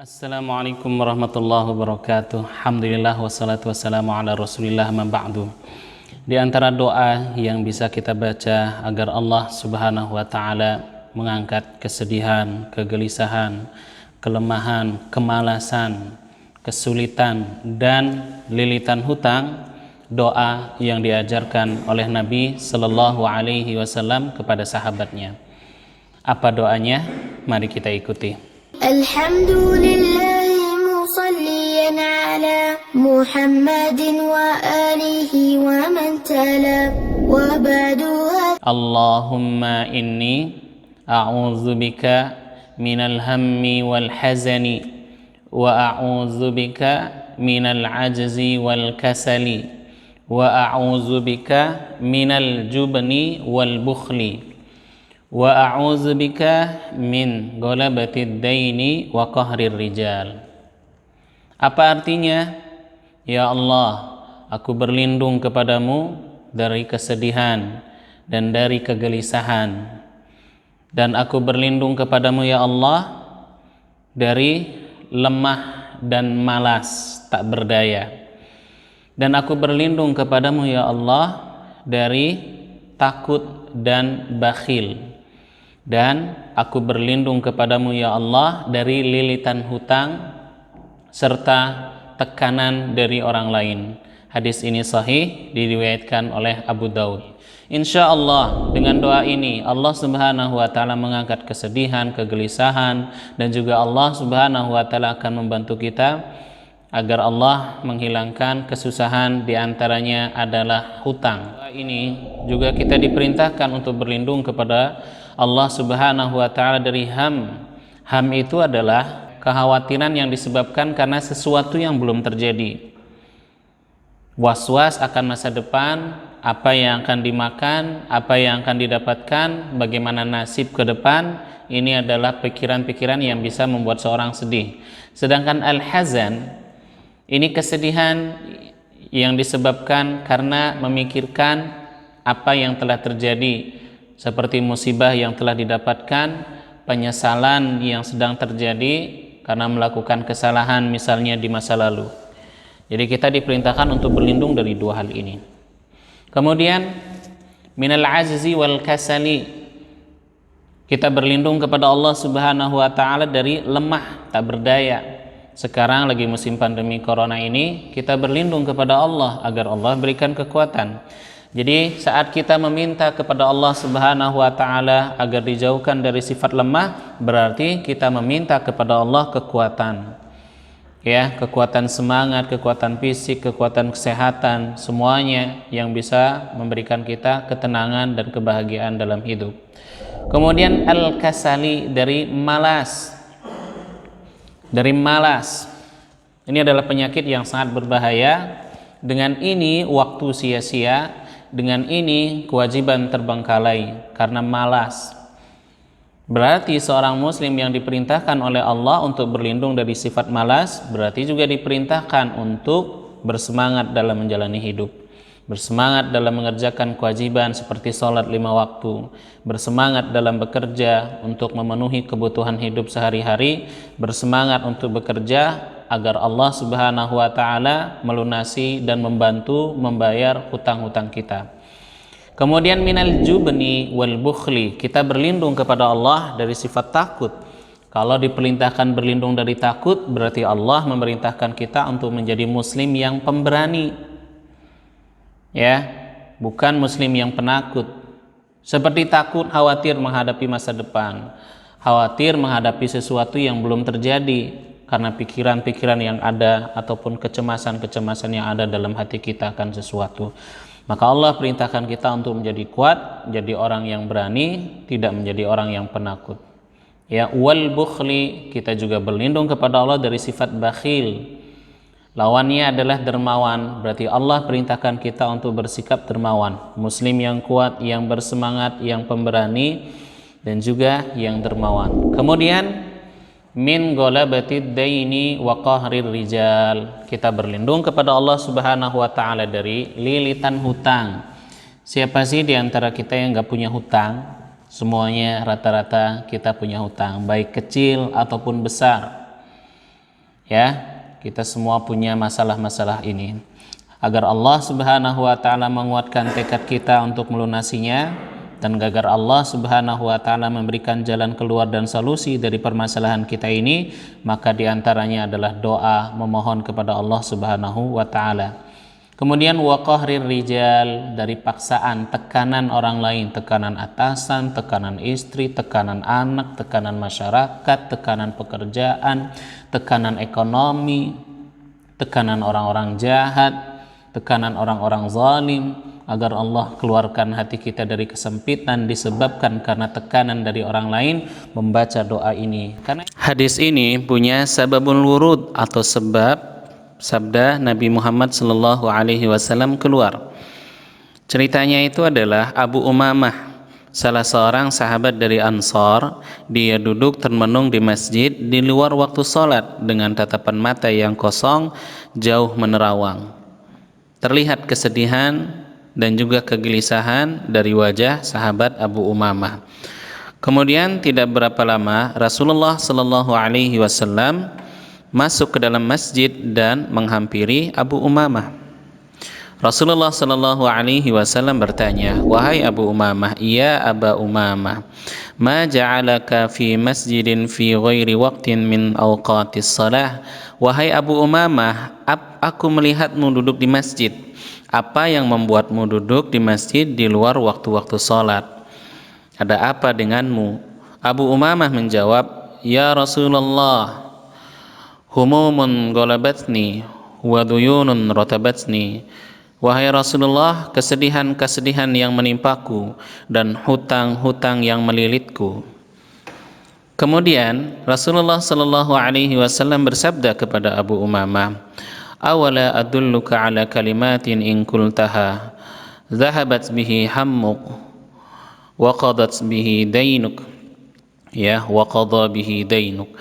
Assalamualaikum warahmatullahi wabarakatuh. Alhamdulillah wassalatu wassalamu ala rasulillah ma ba'du. Di antara doa yang bisa kita baca agar Allah subhanahu wa ta'ala mengangkat kesedihan, kegelisahan, kelemahan, kemalasan, kesulitan, dan lilitan hutang, doa yang diajarkan oleh Nabi Sallallahu Alaihi Wasallam kepada sahabatnya. Apa doanya? Mari kita ikuti. Alhamdulillah musalliyan ala Muhammadin wa alihi wa man tala wa ba'du. Allahumma inni a'udzubika minal hammi wal hazani wa a'udzubika minal ajzi wal kasali wa a'udzubika minal jubni wal bukhli wa a'udzubika min ghalabatid daini wa qahrir rijal. Apa artinya? Ya Allah, aku berlindung kepadamu dari kesedihan dan dari kegelisahan, dan aku berlindung kepadamu ya Allah dari lemah dan malas tak berdaya, dan aku berlindung kepadamu ya Allah dari takut dan bakhil, dan aku berlindung kepadamu ya Allah dari lilitan hutang serta tekanan dari orang lain. Hadis ini sahih, diriwayatkan oleh Abu Daud. Insya Allah dengan doa ini Allah subhanahu wa ta'ala mengangkat kesedihan, kegelisahan, dan juga Allah subhanahu wa ta'ala akan membantu kita agar Allah menghilangkan kesusahan, diantaranya adalah hutang. Doa ini juga kita diperintahkan untuk berlindung kepada Allah subhanahu wa ta'ala dari ham. Ham itu adalah kekhawatiran yang disebabkan karena sesuatu yang belum terjadi. Was-was akan masa depan, apa yang akan dimakan, apa yang akan didapatkan, bagaimana nasib ke depan. Ini adalah pikiran-pikiran yang bisa membuat seorang sedih. Sedangkan al-hazan, ini kesedihan yang disebabkan karena memikirkan apa yang telah terjadi, seperti musibah yang telah didapatkan, penyesalan yang sedang terjadi karena melakukan kesalahan misalnya di masa lalu. Jadi kita diperintahkan untuk berlindung dari dua hal ini. Kemudian minal ajzi wal kasali, kita berlindung kepada Allah subhanahu wa ta'ala dari lemah, tak berdaya. Sekarang lagi musim pandemi corona ini, kita berlindung kepada Allah agar Allah berikan kekuatan. Jadi saat kita meminta kepada Allah subhanahu wa ta'ala agar dijauhkan dari sifat lemah, berarti kita meminta kepada Allah kekuatan, ya, kekuatan semangat, kekuatan fisik, kekuatan kesehatan, semuanya yang bisa memberikan kita ketenangan dan kebahagiaan dalam hidup. Kemudian al-kasali, dari malas. Dari malas, ini adalah penyakit yang sangat berbahaya. Dengan ini waktu sia-sia, dengan ini kewajiban terbengkalai karena malas. Berarti seorang muslim yang diperintahkan oleh Allah untuk berlindung dari sifat malas, berarti juga diperintahkan untuk bersemangat dalam menjalani hidup, bersemangat dalam mengerjakan kewajiban seperti sholat 5 waktu, bersemangat dalam bekerja untuk memenuhi kebutuhan hidup sehari-hari, bersemangat untuk bekerja agar Allah subhanahu wa ta'ala melunasi dan membantu membayar hutang-hutang kita. Kemudian minal jubni wal bukhli, kita berlindung kepada Allah dari sifat takut. Kalau diperintahkan berlindung dari takut, berarti Allah memerintahkan kita untuk menjadi muslim yang pemberani, ya, bukan muslim yang penakut. Seperti takut, khawatir menghadapi masa depan, khawatir menghadapi sesuatu yang belum terjadi karena pikiran-pikiran yang ada ataupun kecemasan-kecemasan yang ada dalam hati kita akan sesuatu. Maka Allah perintahkan kita untuk menjadi kuat, menjadi orang yang berani, tidak menjadi orang yang penakut. Ya, wal bukhli, kita juga berlindung kepada Allah dari sifat bakhil. Lawannya adalah dermawan, berarti Allah perintahkan kita untuk bersikap dermawan. Muslim yang kuat, yang bersemangat, yang pemberani, dan juga yang dermawan. Kemudian min ghalabatid daini wa qahrir rijal, kita berlindung kepada Allah subhanahu wa ta'ala dari lilitan hutang. Siapa sih di antara kita yang gak punya hutang? Semuanya rata-rata kita punya hutang, baik kecil ataupun besar. Ya, kita semua punya masalah-masalah ini. Agar Allah Subhanahu wa taala menguatkan tekad kita untuk melunasinya, dan agar Allah Subhanahu wa taala memberikan jalan keluar dan solusi dari permasalahan kita ini, maka diantaranya adalah doa memohon kepada Allah Subhanahu wa taala. Kemudian wa qahrir rijal, dari paksaan, tekanan orang lain, tekanan atasan, tekanan istri, tekanan anak, tekanan masyarakat, tekanan pekerjaan, tekanan ekonomi, tekanan orang-orang jahat, tekanan orang-orang zalim, agar Allah keluarkan hati kita dari kesempitan disebabkan karena tekanan dari orang lain, membaca doa ini. Karena hadis ini punya sababul wurud atau sebab sabda Nabi Muhammad sallallahu alaihi wasallam keluar. Ceritanya itu adalah Abu Umamah, salah seorang sahabat dari Ansar. Dia duduk termenung di masjid di luar waktu sholat dengan tatapan mata yang kosong, jauh menerawang. Terlihat kesedihan dan juga kegelisahan dari wajah sahabat Abu Umamah. Kemudian tidak berapa lama Rasulullah sallallahu alaihi wasallam masuk ke dalam masjid dan menghampiri Abu Umamah. Rasulullah sallallahu alaihi wasallam bertanya, "Wahai Abu Umamah, ya Aba Umamah, ma ja'alaka fi masjidin fi ghairi waqtin min awqatis salah?" Wahai Abu Umamah, aku melihatmu duduk di masjid. Apa yang membuatmu duduk di masjid di luar waktu-waktu salat? Ada apa denganmu? Abu Umamah menjawab, "Ya Rasulullah, humumun ghalabatni wa duyunun ratabatni." Wahai Rasulullah, kesedihan-kesedihan yang menimpaku dan hutang-hutang yang melilitku. Kemudian Rasulullah sallallahu alaihi wasallam bersabda kepada Abu Umamah, "Awala adulluka ala kalimatin in qultaha dhahabat bihi hammuk wa qadat bihi dainuk." Ya, wa qada bihi dainuk.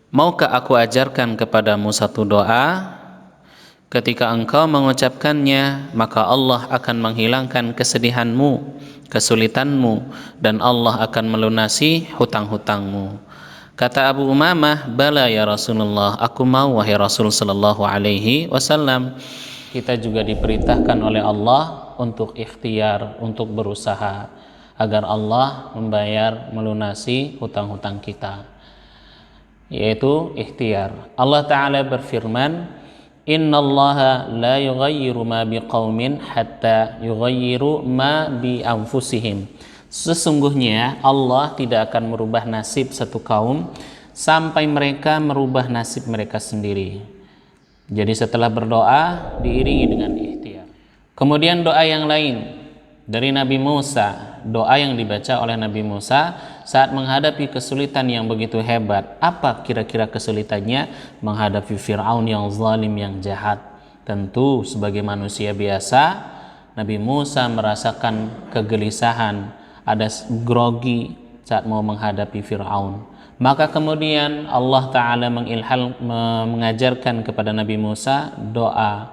Maukah aku ajarkan kepadamu satu doa? Ketika engkau mengucapkannya, maka Allah akan menghilangkan kesedihanmu, kesulitanmu, dan Allah akan melunasi hutang-hutangmu. Kata Abu Umamah, "Bala ya Rasulullah, aku mau wahai Rasul sallallahu alaihi wasallam." Kita juga diperintahkan oleh Allah untuk ikhtiar, untuk berusaha agar Allah membayar, melunasi hutang-hutang kita, yaitu ikhtiar. Allah Ta'ala berfirman, "Innallaha la yughayyiru ma biqaumin hatta yughayyiru ma bi anfusihim." Sesungguhnya Allah tidak akan merubah nasib satu kaum sampai mereka merubah nasib mereka sendiri. Jadi setelah berdoa diiringi dengan ikhtiar. Kemudian doa yang lain dari Nabi Musa, doa yang dibaca oleh Nabi Musa saat menghadapi kesulitan yang begitu hebat. Apa kira-kira kesulitannya? Menghadapi Fir'aun yang zalim, yang jahat. Tentu sebagai manusia biasa, Nabi Musa merasakan kegelisahan, ada grogi saat mau menghadapi Fir'aun. Maka kemudian Allah Ta'ala mengajarkan kepada Nabi Musa doa,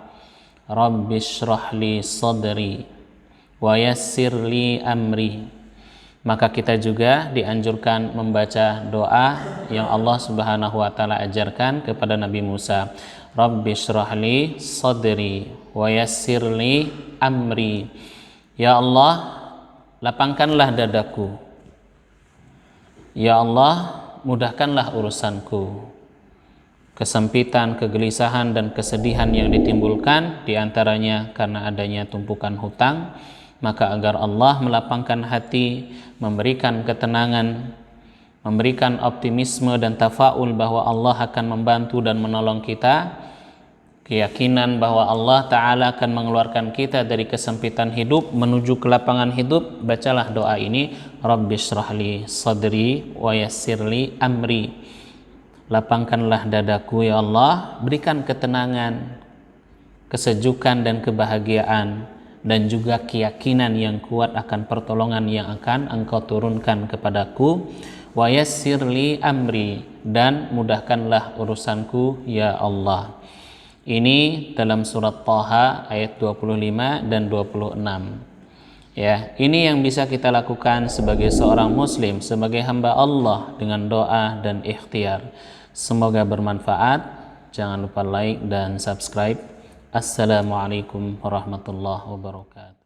"Rabbi shrah li sadri wa yassir li amri." Maka kita juga dianjurkan membaca doa yang Allah Subhanahu wa taala ajarkan kepada Nabi Musa. Rabbi shrah li sadri wa yassir li amri. Ya Allah, lapangkanlah dadaku. Ya Allah, mudahkanlah urusanku. Kesempitan, kegelisahan, dan kesedihan yang ditimbulkan diantaranya karena adanya tumpukan hutang. Maka agar Allah melapangkan hati, memberikan ketenangan, memberikan optimisme dan tafaul bahwa Allah akan membantu dan menolong kita, keyakinan bahwa Allah Ta'ala akan mengeluarkan kita dari kesempitan hidup menuju kelapangan hidup, bacalah doa ini, Rabbi shrah li sadri wa yassir li amri. Lapangkanlah dadaku ya Allah, berikan ketenangan, kesejukan dan kebahagiaan, dan juga keyakinan yang kuat akan pertolongan yang akan Engkau turunkan kepadaku. Wa yassir li amri, dan mudahkanlah urusanku ya Allah. Ini dalam surat Thaha ayat 25 dan 26. Ya, ini yang bisa kita lakukan sebagai seorang muslim, sebagai hamba Allah dengan doa dan ikhtiar. Semoga bermanfaat. jangan lupa like dan subscribe. Assalamualaikum warahmatullahi wabarakatuh.